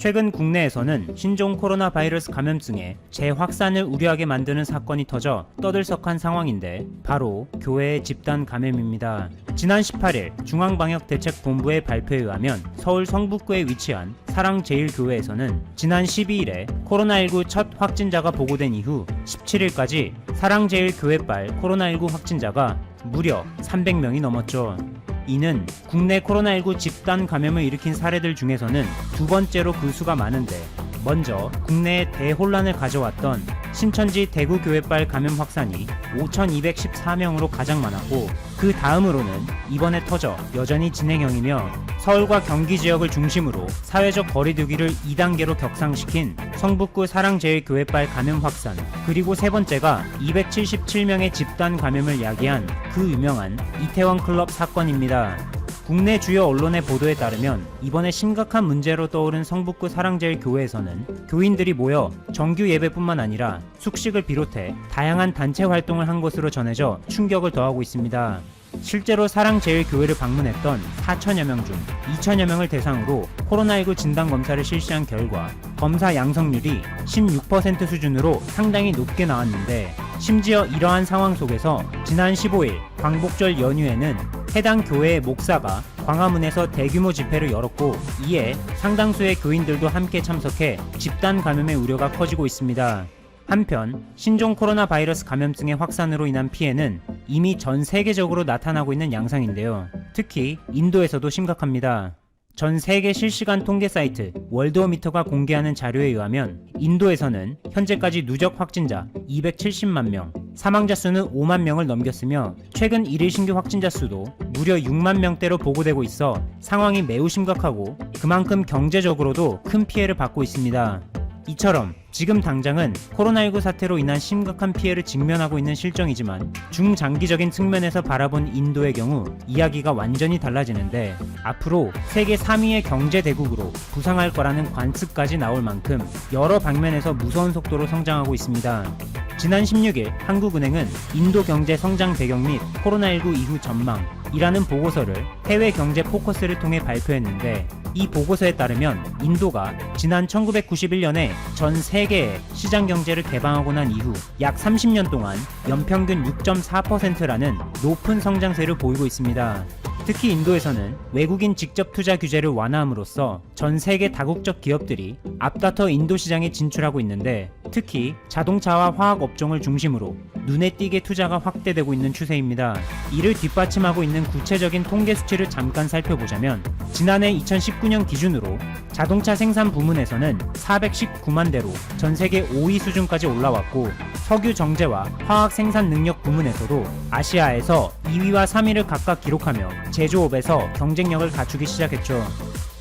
최근 국내에서는 신종 코로나 바이러스 감염증의 재확산을 우려하게 만드는 사건이 터져 떠들썩한 상황인데 바로 교회의 집단 감염입니다. 지난 18일 중앙방역대책본부의 발표에 의하면 서울 성북구에 위치한 사랑제일교회에서는 지난 12일에 코로나19 첫 확진자가 보고된 이후 17일까지 사랑제일교회발 코로나19 확진자가 무려 300명이 넘었죠. 이는 국내 코로나19 집단 감염을 일으킨 사례들 중에서는 두 번째로 그 수가 많은데, 먼저 국내에 대혼란을 가져왔던 신천지 대구교회발 감염 확산이 5,214명으로 가장 많았고, 그 다음으로는 이번에 터져 여전히 진행형이며 서울과 경기 지역을 중심으로 사회적 거리두기를 2단계로 격상시킨 성북구 사랑제일교회발 감염 확산, 그리고 세 번째가 277명의 집단 감염을 야기한 그 유명한 이태원 클럽 사건입니다. 국내 주요 언론의 보도에 따르면 이번에 심각한 문제로 떠오른 성북구 사랑제일교회에서는 교인들이 모여 정규 예배뿐만 아니라 숙식을 비롯해 다양한 단체 활동을 한 것으로 전해져 충격을 더하고 있습니다. 실제로 사랑제일교회를 방문했던 4천여 명 중 2천여 명을 대상으로 코로나19 진단검사를 실시한 결과 검사 양성률이 16% 수준으로 상당히 높게 나왔는데, 심지어 이러한 상황 속에서 지난 15일 광복절 연휴에는 해당 교회의 목사가 광화문에서 대규모 집회를 열었고, 이에 상당수의 교인들도 함께 참석해 집단 감염의 우려가 커지고 있습니다. 한편 신종 코로나 바이러스 감염증의 확산으로 인한 피해는 이미 전 세계적으로 나타나고 있는 양상인데요. 특히 인도에서도 심각합니다. 전 세계 실시간 통계 사이트 월드오미터가 공개하는 자료에 의하면 인도에서는 현재까지 누적 확진자 270만 명, 사망자 수는 5만 명을 넘겼으며 최근 1일 신규 확진자 수도 무려 6만 명대로 보고되고 있어 상황이 매우 심각하고 그만큼 경제적으로도 큰 피해를 받고 있습니다. 이처럼 지금 당장은 코로나19 사태로 인한 심각한 피해를 직면하고 있는 실정이지만 중장기적인 측면에서 바라본 인도의 경우 이야기가 완전히 달라지는데, 앞으로 세계 3위의 경제 대국으로 부상할 거라는 관측까지 나올 만큼 여러 방면에서 무서운 속도로 성장하고 있습니다. 지난 16일 한국은행은 인도 경제 성장 배경 및 코로나19 이후 전망이라는 보고서를 해외 경제 포커스를 통해 발표했는데, 이 보고서에 따르면 인도가 지난 1991년에 전 세계의 시장 경제를 개방하고 난 이후 약 30년 동안 연평균 6.4%라는 높은 성장세를 보이고 있습니다. 특히 인도에서는 외국인 직접 투자 규제를 완화함으로써 전 세계 다국적 기업들이 앞다퉈 인도 시장에 진출하고 있는데, 특히 자동차와 화학 업종을 중심으로 눈에 띄게 투자가 확대되고 있는 추세입니다. 이를 뒷받침하고 있는 구체적인 통계 수치를 잠깐 살펴보자면, 지난해 2019년 기준으로 자동차 생산 부문에서는 419만 대로 전 세계 5위 수준까지 올라왔고, 석유 정제와 화학 생산 능력 부문에서도 아시아에서 2위와 3위를 각각 기록하며 제조업에서 경쟁력을 갖추기 시작했죠.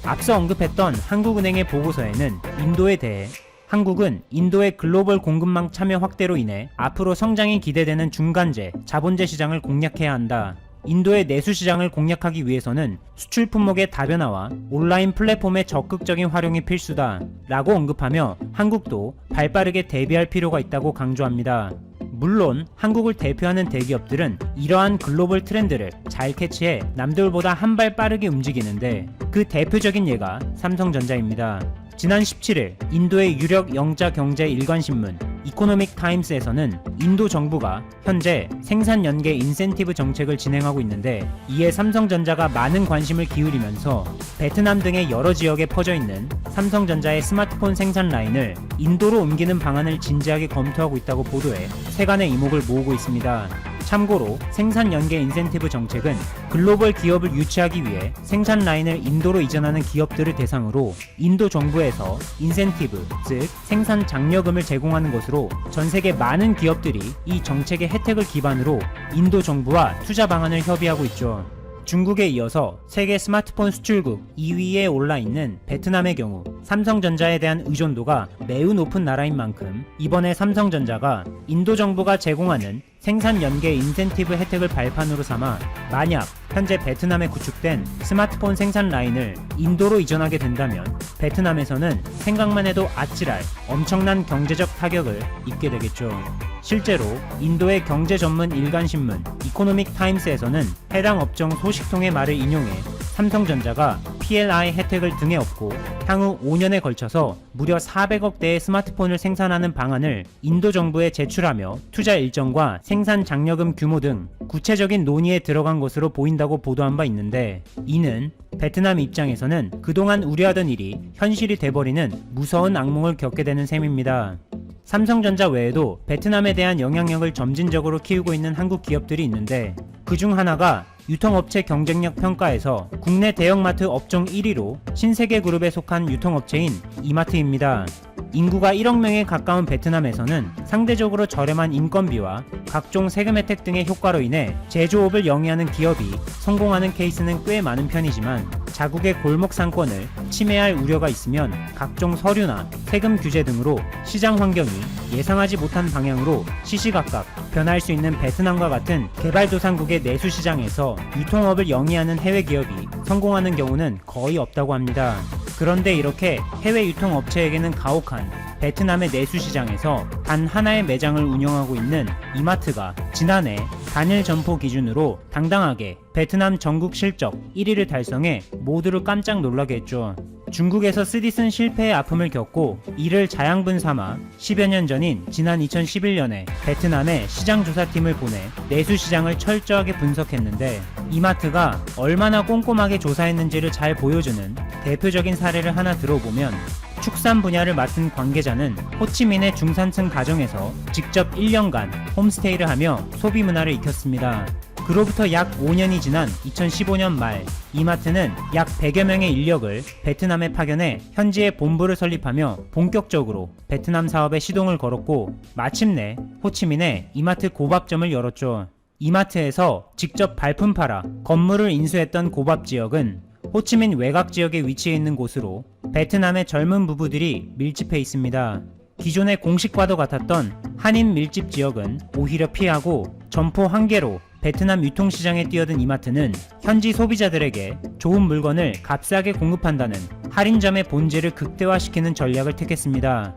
앞서 언급했던 한국은행의 보고서에는 인도에 대해 한국은 인도의 글로벌 공급망 참여 확대로 인해 앞으로 성장이 기대되는 중간재, 자본재 시장을 공략해야 한다. 인도의 내수 시장을 공략하기 위해서는 수출 품목의 다변화와 온라인 플랫폼의 적극적인 활용이 필수다 라고 언급하며 한국도 발빠르게 대비할 필요가 있다고 강조합니다. 물론 한국을 대표하는 대기업들은 이러한 글로벌 트렌드를 잘 캐치해 남들보다 한 발 빠르게 움직이는데, 그 대표적인 예가 삼성전자입니다. 지난 17일 인도의 유력 영자 경제 일간신문 이코노믹 타임스에서는 인도 정부가 현재 생산 연계 인센티브 정책을 진행하고 있는데, 이에 삼성전자가 많은 관심을 기울이면서 베트남 등의 여러 지역에 퍼져 있는 삼성전자의 스마트폰 생산 라인을 인도로 옮기는 방안을 진지하게 검토하고 있다고 보도해 세간의 이목을 모으고 있습니다. 참고로 생산 연계 인센티브 정책은 글로벌 기업을 유치하기 위해 생산 라인을 인도로 이전하는 기업들을 대상으로 인도 정부에서 인센티브, 즉 생산 장려금을 제공하는 것으로 전 세계 많은 기업들이 이 정책의 혜택을 기반으로 인도 정부와 투자 방안을 협의하고 있죠. 중국에 이어서 세계 스마트폰 수출국 2위에 올라 있는 베트남의 경우 삼성전자에 대한 의존도가 매우 높은 나라인 만큼 이번에 삼성전자가 인도 정부가 제공하는 생산 연계 인센티브 혜택을 발판으로 삼아 만약 현재 베트남에 구축된 스마트폰 생산 라인을 인도로 이전하게 된다면 베트남에서는 생각만 해도 아찔할 엄청난 경제적 타격을 입게 되겠죠. 실제로 인도의 경제 전문 일간신문 이코노믹 타임스에서는 해당 업종 소식통의 말을 인용해 삼성전자가 PLI 혜택을 등에 업고 향후 5년에 걸쳐서 무려 400억 대의 스마트폰을 생산하는 방안을 인도 정부에 제출하며 투자 일정과 생산 장려금 규모 등 구체적인 논의에 들어간 것으로 보인다고 보도한 바 있는데, 이는 베트남 입장에서는 그동안 우려하던 일이 현실이 돼버리는 무서운 악몽을 겪게 되는 셈입니다. 삼성전자 외에도 베트남에 대한 영향력을 점진적으로 키우고 있는 한국 기업들이 있는데, 그중 하나가 유통업체 경쟁력 평가에서 국내 대형마트 업종 1위로 신세계그룹에 속한 유통업체인 이마트입니다. 인구가 1억 명에 가까운 베트남에서는 상대적으로 저렴한 인건비와 각종 세금 혜택 등의 효과로 인해 제조업을 영위하는 기업이 성공하는 케이스는 꽤 많은 편이지만, 자국의 골목 상권을 침해할 우려가 있으면 각종 서류나 세금 규제 등으로 시장 환경이 예상하지 못한 방향으로 시시각각 변할 수 있는 베트남과 같은 개발도상국의 내수 시장에서 유통업을 영위하는 해외 기업이 성공하는 경우는 거의 없다고 합니다. 그런데 이렇게 해외 유통업체에게는 가혹한 베트남의 내수 시장에서 단 하나의 매장을 운영하고 있는 이마트가 지난해 단일 점포 기준으로 당당하게 베트남 전국 실적 1위를 달성해 모두를 깜짝 놀라게 했죠. 중국에서 쓰디쓴 실패의 아픔을 겪고 이를 자양분 삼아 10여 년 전인 지난 2011년에 베트남에 시장조사팀을 보내 내수 시장을 철저하게 분석했는데, 이마트가 얼마나 꼼꼼하게 조사했는지를 잘 보여주는 대표적인 사례를 하나 들어보면, 축산 분야를 맡은 관계자는 호치민의 중산층 가정에서 직접 1년간 홈스테이를 하며 소비 문화를 익혔습니다. 그로부터 약 5년이 지난 2015년 말, 이마트는 약 100여 명의 인력을 베트남에 파견해 현지에 본부를 설립하며 본격적으로 베트남 사업에 시동을 걸었고, 마침내 호치민에 이마트 고밥점을 열었죠. 이마트에서 직접 발품 팔아 건물을 인수했던 고밥 지역은 호치민 외곽 지역에 위치해 있는 곳으로 베트남의 젊은 부부들이 밀집해 있습니다. 기존의 공식과도 같았던 한인 밀집 지역은 오히려 피하고 점포 한 개로 베트남 유통시장에 뛰어든 이마트는 현지 소비자들에게 좋은 물건을 값싸게 공급한다는 할인점의 본질을 극대화시키는 전략을 택했습니다.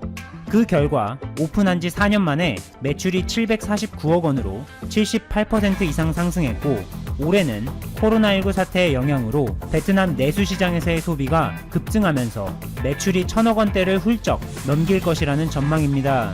그 결과 오픈한 지 4년 만에 매출이 749억 원으로 78% 이상 상승했고, 올해는 코로나19 사태의 영향으로 베트남 내수 시장에서의 소비가 급증하면서 매출이 1,000억 원대를 훌쩍 넘길 것이라는 전망입니다.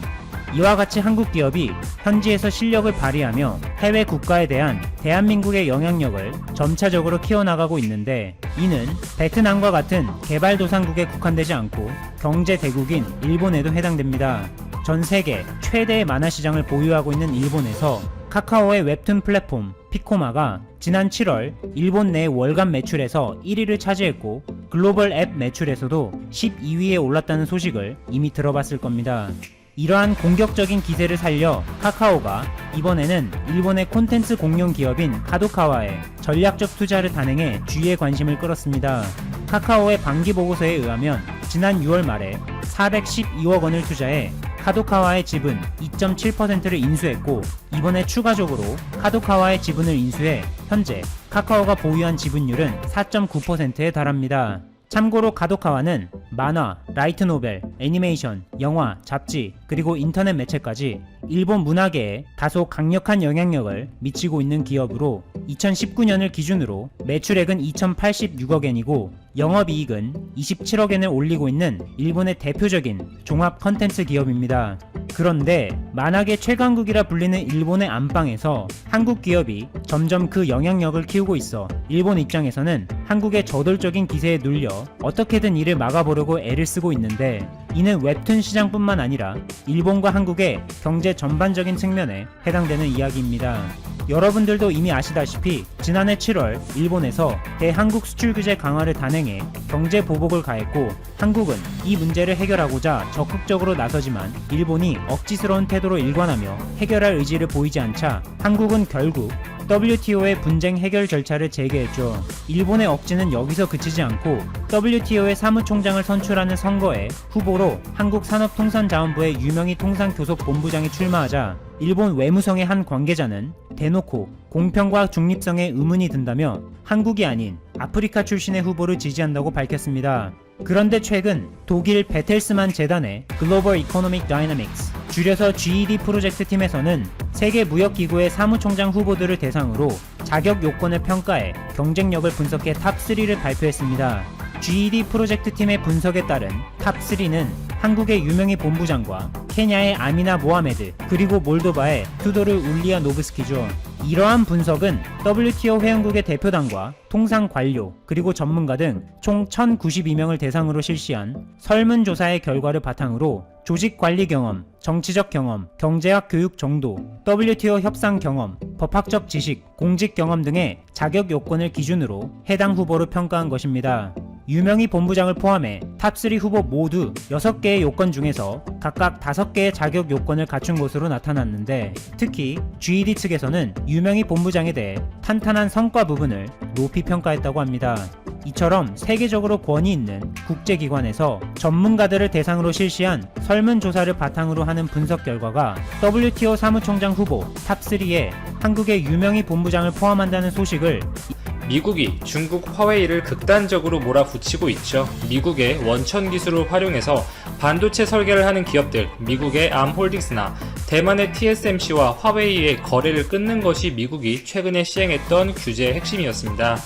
이와 같이 한국 기업이 현지에서 실력을 발휘하며 해외 국가에 대한 대한민국의 영향력을 점차적으로 키워나가고 있는데, 이는 베트남과 같은 개발도상국에 국한되지 않고 경제 대국인 일본에도 해당됩니다. 전 세계 최대의 만화 시장을 보유하고 있는 일본에서 카카오의 웹툰 플랫폼 피코마가 지난 7월 일본 내 월간 매출에서 1위를 차지했고, 글로벌 앱 매출에서도 12위에 올랐다는 소식을 이미 들어봤을 겁니다. 이러한 공격적인 기세를 살려 카카오가 이번에는 일본의 콘텐츠 공룡 기업인 카도카와에 전략적 투자를 단행해 주위의 관심을 끌었습니다. 카카오의 반기 보고서에 의하면 지난 6월 말에 412억 원을 투자해 카도카와의 지분 2.7%를 인수했고, 이번에 추가적으로 카도카와의 지분을 인수해 현재 카카오가 보유한 지분율은 4.9%에 달합니다. 참고로 카도카와는 만화, 라이트노벨, 애니메이션, 영화, 잡지, 그리고 인터넷 매체까지 일본 문화계에 다소 강력한 영향력을 미치고 있는 기업으로 2019년을 기준으로 매출액은 2,086억엔이고 영업이익은 27억엔을 올리고 있는 일본의 대표적인 종합 컨텐츠 기업입니다. 그런데 만화계 최강국이라 불리는 일본의 안방에서 한국 기업이 점점 그 영향력을 키우고 있어 일본 입장에서는 한국의 저돌적인 기세에 눌려 어떻게든 이를 막아보려고 애를 쓰고 있는데, 이는 웹툰 시장뿐만 아니라 일본과 한국의 경제 전반적인 측면에 해당되는 이야기입니다. 여러분들도 이미 아시다시피 지난해 7월 일본에서 대한국 수출 규제 강화를 단행해 경제 보복을 가했고, 한국은 이 문제를 해결하고자 적극적으로 나서지만 일본이 억지스러운 태도로 일관하며 해결할 의지를 보이지 않자 한국은 결국 WTO의 분쟁 해결 절차를 재개했죠. 일본의 억지는 여기서 그치지 않고 WTO의 사무총장을 선출하는 선거에 후보로 한국산업통상자원부의 유명희 통상교섭본부장이 출마하자 일본 외무성의 한 관계자는 대놓고 공평과 중립성에 의문이 든다며 한국이 아닌 아프리카 출신의 후보를 지지한다고 밝혔습니다. 그런데 최근 독일 베텔스만 재단의 글로벌 이코노믹 다이나믹스, 줄여서 GED 프로젝트 팀에서는 세계 무역기구의 사무총장 후보들을 대상으로 자격 요건을 평가해 경쟁력을 분석해 탑3를 발표했습니다. GED 프로젝트 팀의 분석에 따른 탑3는 한국의 유명희 본부장과 케냐의 아미나 모하메드, 그리고 몰도바의 투도르 울리아노브스키죠. 이러한 분석은 WTO 회원국의 대표단과 통상 관료, 그리고 전문가 등 총 1092명을 대상으로 실시한 설문조사의 결과를 바탕으로 조직 관리 경험, 정치적 경험, 경제학 교육 정도, WTO 협상 경험, 법학적 지식, 공직 경험 등의 자격 요건을 기준으로 해당 후보를 평가한 것입니다. 유명희 본부장을 포함해 탑3 후보 모두 6개의 요건 중에서 각각 5개의 자격 요건을 갖춘 것으로 나타났는데, 특히 GED 측에서는 유명희 본부장에 대해 탄탄한 성과 부분을 높이 평가했다고 합니다. 이처럼 세계적으로 권위 있는 국제기관에서 전문가들을 대상으로 실시한 설문조사를 바탕으로 하는 분석 결과가 WTO 사무총장 후보 탑3에 한국의 유명희 본부장을 포함한다는 소식을 미국이 중국 화웨이를 극단적으로 몰아붙이고 있죠. 미국의 원천 기술을 활용해서 반도체 설계를 하는 기업들, 미국의 암홀딩스나 대만의 TSMC와 화웨이의 거래를 끊는 것이 미국이 최근에 시행했던 규제의 핵심이었습니다.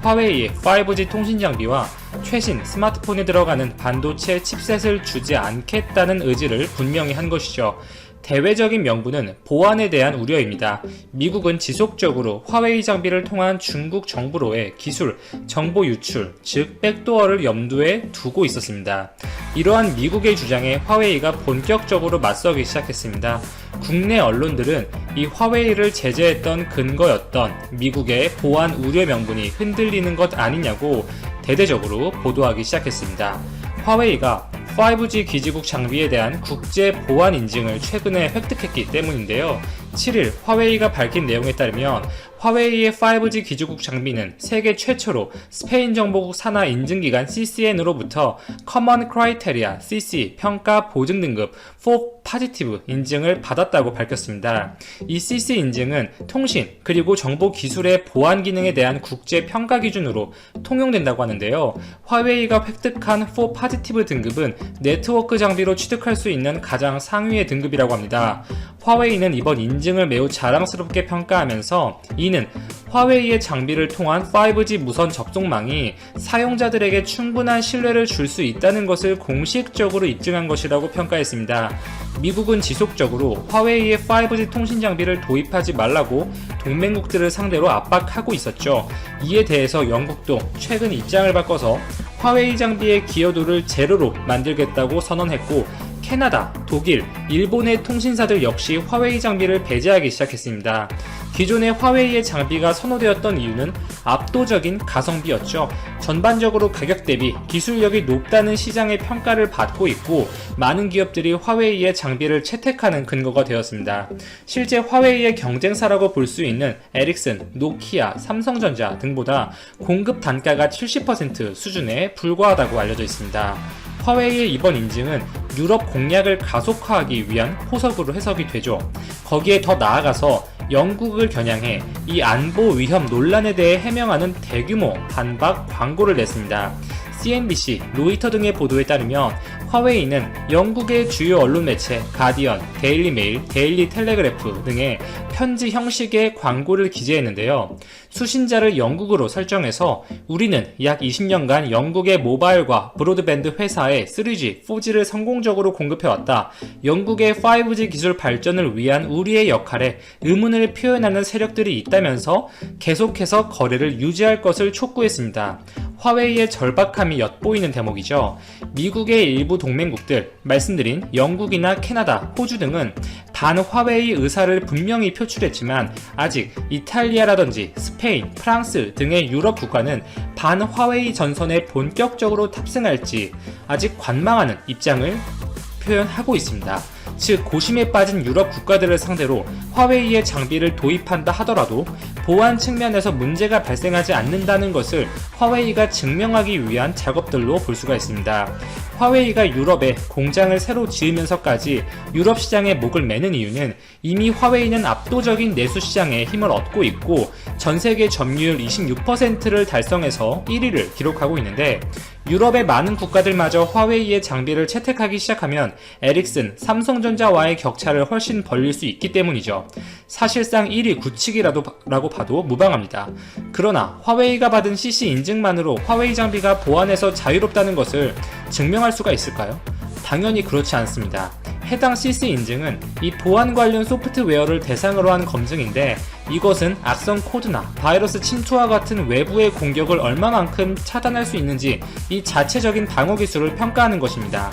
화웨이의 5G 통신 장비와 최신 스마트폰에 들어가는 반도체 칩셋을 주지 않겠다는 의지를 분명히 한 것이죠. 대외적인 명분은 보안에 대한 우려입니다. 미국은 지속적으로 화웨이 장비를 통한 중국 정부로의 기술, 정보 유출, 즉 백도어를 염두에 두고 있었습니다. 이러한 미국의 주장에 화웨이가 본격적으로 맞서기 시작했습니다. 국내 언론들은 이 화웨이를 제재했던 근거였던 미국의 보안 우려 명분이 흔들리는 것 아니냐고 대대적으로 보도하기 시작했습니다. 화웨이가 5G 기지국 장비에 대한 국제 보안 인증을 최근에 획득했기 때문인데요. 7일 화웨이가 밝힌 내용에 따르면 화웨이의 5G 기지국 장비는 세계 최초로 스페인 정보국 산하 인증기관 CCN으로부터 Common Criteria CC 평가 보증 등급 4 Positive 인증을 받았다고 밝혔습니다. 이 CC 인증은 통신 그리고 정보 기술의 보안 기능에 대한 국제 평가 기준으로 통용된다고 하는데요. 화웨이가 획득한 4 Positive 등급은 네트워크 장비로 취득할 수 있는 가장 상위의 등급이라고 합니다. 화웨이는 이번 인증을 매우 자랑스럽게 평가하면서 이는 화웨이의 장비를 통한 5G 무선 접속망이 사용자들에게 충분한 신뢰를 줄 수 있다는 것을 공식적으로 입증한 것이라고 평가했습니다. 미국은 지속적으로 화웨이의 5G 통신 장비를 도입하지 말라고 동맹국들을 상대로 압박하고 있었죠. 이에 대해서 영국도 최근 입장을 바꿔서 화웨이 장비의 기여도를 제로로 만들겠다고 선언했고, 캐나다, 독일, 일본의 통신사들 역시 화웨이 장비를 배제하기 시작했습니다. 기존의 화웨이의 장비가 선호되었던 이유는 압도적인 가성비였죠. 전반적으로 가격 대비 기술력이 높다는 시장의 평가를 받고 있고, 많은 기업들이 화웨이의 장비를 채택하는 근거가 되었습니다. 실제 화웨이의 경쟁사라고 볼 수 있는 에릭슨, 노키아, 삼성전자 등보다 공급 단가가 70% 수준에 불과하다고 알려져 있습니다. 화웨이의 이번 인증은 유럽 공략을 가속화하기 위한 포석으로 해석이 되죠. 거기에 더 나아가서 영국을 겨냥해 이 안보 위험 논란에 대해 해명하는 대규모 반박 광고를 냈습니다. CNBC, 로이터 등의 보도에 따르면 화웨이는 영국의 주요 언론 매체 가디언, 데일리 메일, 데일리 텔레그래프 등의 편지 형식의 광고를 기재했는데요. 수신자를 영국으로 설정해서 우리는 약 20년간 영국의 모바일과 브로드밴드 회사에 3G, 4G를 성공적으로 공급해왔다. 영국의 5G 기술 발전을 위한 우리의 역할에 의문을 표현하는 세력들이 있다면서 계속해서 거래를 유지할 것을 촉구했습니다. 화웨이의 절박함이 엿보이는 대목이죠. 미국의 일부 동맹국들, 말씀드린 영국이나 캐나다, 호주 등은 반 화웨이 의사를 분명히 표출했지만 아직 이탈리아라든지 스페인, 프랑스 등의 유럽 국가는 반 화웨이 전선에 본격적으로 탑승할지 아직 관망하는 입장을 표현하고 있습니다. 즉, 고심에 빠진 유럽 국가들을 상대로 화웨이의 장비를 도입한다 하더라도 보안 측면에서 문제가 발생하지 않는다는 것을 화웨이가 증명하기 위한 작업들로 볼 수가 있습니다. 화웨이가 유럽에 공장을 새로 지으면서까지 유럽 시장에 목을 매는 이유는 이미 화웨이는 압도적인 내수 시장에 힘을 얻고 있고 전 세계 점유율 26%를 달성해서 1위를 기록하고 있는데, 유럽의 많은 국가들마저 화웨이의 장비를 채택하기 시작하면 에릭슨, 삼성전자와의 격차를 훨씬 벌릴 수 있기 때문이죠. 사실상 1위 굳히기라고 봐도 무방합니다. 그러나 화웨이가 받은 CC 인증만으로 화웨이 장비가 보안에서 자유롭다는 것을 증명할 수가 있을까요? 당연히 그렇지 않습니다. 해당 CC 인증은 이 보안 관련 소프트웨어를 대상으로 한 검증인데, 이것은 악성 코드나 바이러스 침투와 같은 외부의 공격을 얼마만큼 차단할 수 있는지 이 자체적인 방어 기술을 평가하는 것입니다.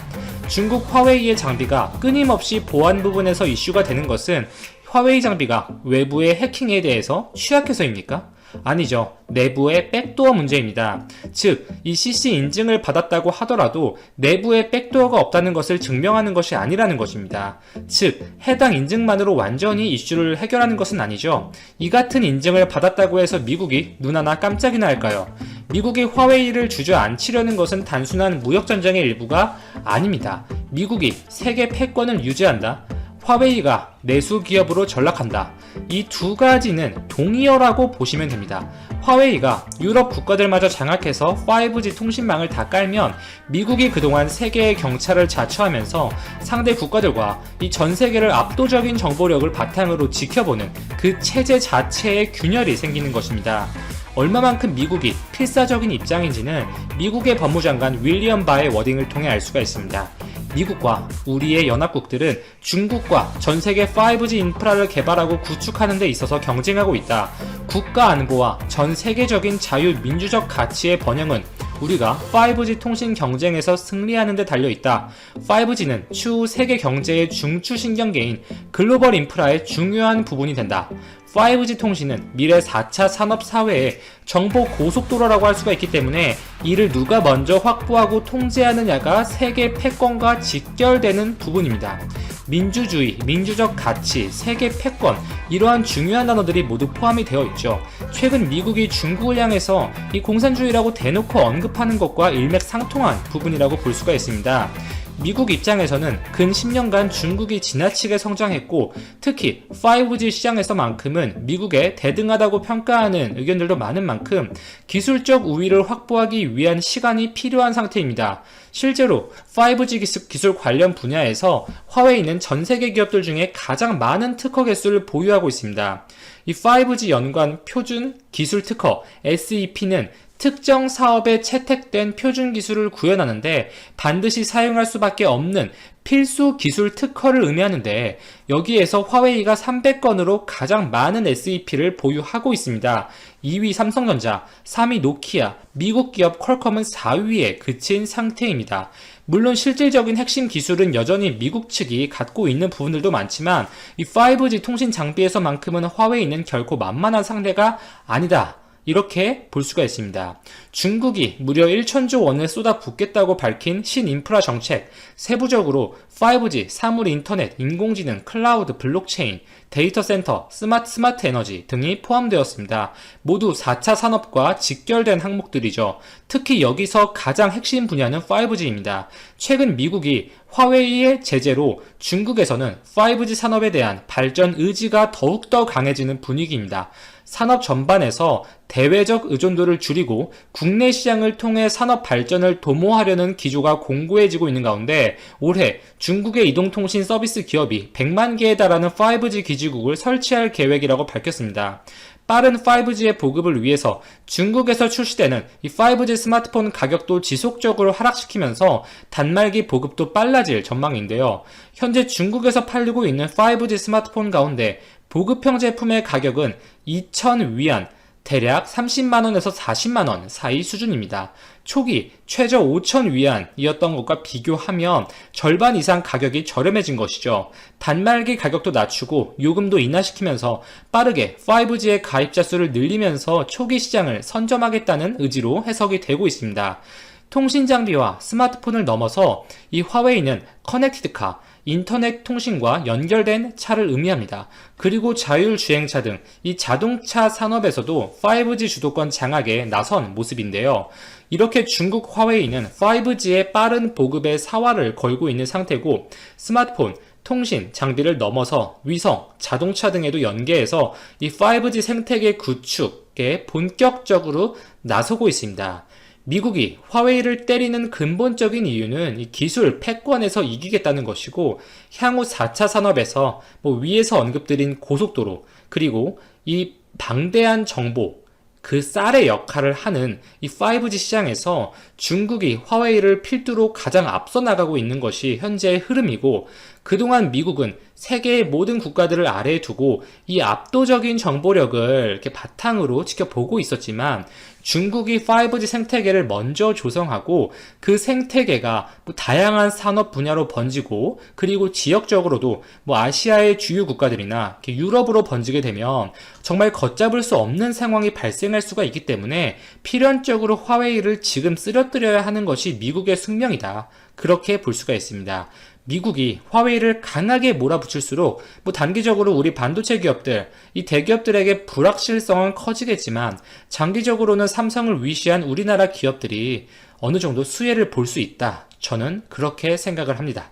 중국 화웨이의 장비가 끊임없이 보안 부분에서 이슈가 되는 것은 화웨이 장비가 외부의 해킹에 대해서 취약해서입니까? 아니죠. 내부의 백도어 문제입니다. 즉, 이 CC 인증을 받았다고 하더라도 내부에 백도어가 없다는 것을 증명하는 것이 아니라는 것입니다. 즉, 해당 인증만으로 완전히 이슈를 해결하는 것은 아니죠. 이 같은 인증을 받았다고 해서 미국이 눈 하나 깜짝이나 할까요? 미국이 화웨이를 주저앉히려는 것은 단순한 무역전쟁의 일부가 아닙니다. 미국이 세계 패권을 유지한다. 화웨이가 내수 기업으로 전락한다. 이 두 가지는 동의어라고 보시면 됩니다. 화웨이가 유럽 국가들마저 장악해서 5G 통신망을 다 깔면 미국이 그동안 세계의 경차를 자처하면서 상대 국가들과 이 전 세계를 압도적인 정보력을 바탕으로 지켜보는 그 체제 자체의 균열이 생기는 것입니다. 얼마만큼 미국이 필사적인 입장인지는 미국의 법무장관 윌리엄 바의 워딩을 통해 알 수가 있습니다. 미국과 우리의 연합국들은 중국과 전세계 5G 인프라를 개발하고 구축하는 데 있어서 경쟁하고 있다. 국가 안보와 전 세계적인 자유민주적 가치의 번영은 우리가 5G 통신 경쟁에서 승리하는 데 달려있다. 5G는 추후 세계 경제의 중추신경계인 글로벌 인프라의 중요한 부분이 된다. 5G 통신은 미래 4차 산업사회의 정보 고속도로라고 할 수가 있기 때문에 이를 누가 먼저 확보하고 통제하느냐가 세계 패권과 직결되는 부분입니다. 민주주의, 민주적 가치, 세계 패권, 이러한 중요한 단어들이 모두 포함이 되어 있죠. 최근 미국이 중국을 향해서 이 공산주의라고 대놓고 언급하는 것과 일맥상통한 부분이라고 볼 수가 있습니다. 미국 입장에서는 근 10년간 중국이 지나치게 성장했고, 특히 5G 시장에서만큼은 미국에 대등하다고 평가하는 의견들도 많은 만큼 기술적 우위를 확보하기 위한 시간이 필요한 상태입니다. 실제로 5G 기술 관련 분야에서 화웨이는 전 세계 기업들 중에 가장 많은 특허 개수를 보유하고 있습니다. 이 5G 연관 표준 기술 특허 SEP는 특정 사업에 채택된 표준 기술을 구현하는데 반드시 사용할 수밖에 없는 필수 기술 특허를 의미하는데, 여기에서 화웨이가 300건으로 가장 많은 SEP를 보유하고 있습니다. 2위 삼성전자, 3위 노키아, 미국 기업 퀄컴은 4위에 그친 상태입니다. 물론 실질적인 핵심 기술은 여전히 미국 측이 갖고 있는 부분들도 많지만 이 5G 통신 장비에서만큼은 화웨이는 결코 만만한 상대가 아니다. 이렇게 볼 수가 있습니다. 중국이 무려 1천조 원을 쏟아붓겠다고 밝힌 신인프라 정책, 세부적으로 5G, 사물 인터넷, 인공지능, 클라우드, 블록체인, 데이터 센터, 스마트 에너지 등이 포함되었습니다. 모두 4차 산업과 직결된 항목들이죠. 특히 여기서 가장 핵심 분야는 5G입니다. 최근 미국이 화웨이의 제재로 중국에서는 5G 산업에 대한 발전 의지가 더욱더 강해지는 분위기입니다. 산업 전반에서 대외적 의존도를 줄이고 국내 시장을 통해 산업 발전을 도모하려는 기조가 공고해지고 있는 가운데 올해 중국의 이동통신 서비스 기업이 100만 개에 달하는 5G 기지국을 설치할 계획이라고 밝혔습니다. 빠른 5G의 보급을 위해서 중국에서 출시되는 이 5G 스마트폰 가격도 지속적으로 하락시키면서 단말기 보급도 빨라질 전망인데요. 현재 중국에서 팔리고 있는 5G 스마트폰 가운데 보급형 제품의 가격은 2,000위안, 대략 30만원에서 40만원 사이 수준입니다. 초기 최저 5,000위안이었던 것과 비교하면 절반 이상 가격이 저렴해진 것이죠. 단말기 가격도 낮추고 요금도 인하시키면서 빠르게 5G의 가입자 수를 늘리면서 초기 시장을 선점하겠다는 의지로 해석이 되고 있습니다. 통신 장비와 스마트폰을 넘어서 이 화웨이는 커넥티드카, 인터넷 통신과 연결된 차를 의미합니다. 그리고 자율주행차 등 이 자동차 산업에서도 5G 주도권 장악에 나선 모습인데요. 이렇게 중국 화웨이는 5G의 빠른 보급에 사활을 걸고 있는 상태고, 스마트폰, 통신, 장비를 넘어서 위성, 자동차 등에도 연계해서 이 5G 생태계 구축에 본격적으로 나서고 있습니다. 미국이 화웨이를 때리는 근본적인 이유는 이 기술 패권에서 이기겠다는 것이고, 향후 4차 산업에서 위에서 언급드린 고속도로, 그리고 이 방대한 정보, 그 쌀의 역할을 하는 이 5G 시장에서 중국이 화웨이를 필두로 가장 앞서 나가고 있는 것이 현재의 흐름이고, 그동안 미국은 세계의 모든 국가들을 아래에 두고 이 압도적인 정보력을 이렇게 바탕으로 지켜보고 있었지만, 중국이 5G 생태계를 먼저 조성하고 그 생태계가 다양한 산업 분야로 번지고, 그리고 지역적으로도 아시아의 주요 국가들이나 유럽으로 번지게 되면 정말 걷잡을 수 없는 상황이 발생할 수가 있기 때문에 필연적으로 화웨이를 지금 쓰러뜨려야 하는 것이 미국의 숙명이다, 그렇게 볼 수가 있습니다. 미국이 화웨이를 강하게 몰아붙일수록 단기적으로 우리 반도체 기업들, 이 대기업들에게 불확실성은 커지겠지만 장기적으로는 삼성을 위시한 우리나라 기업들이 어느 정도 수혜를 볼 수 있다, 저는 그렇게 생각을 합니다.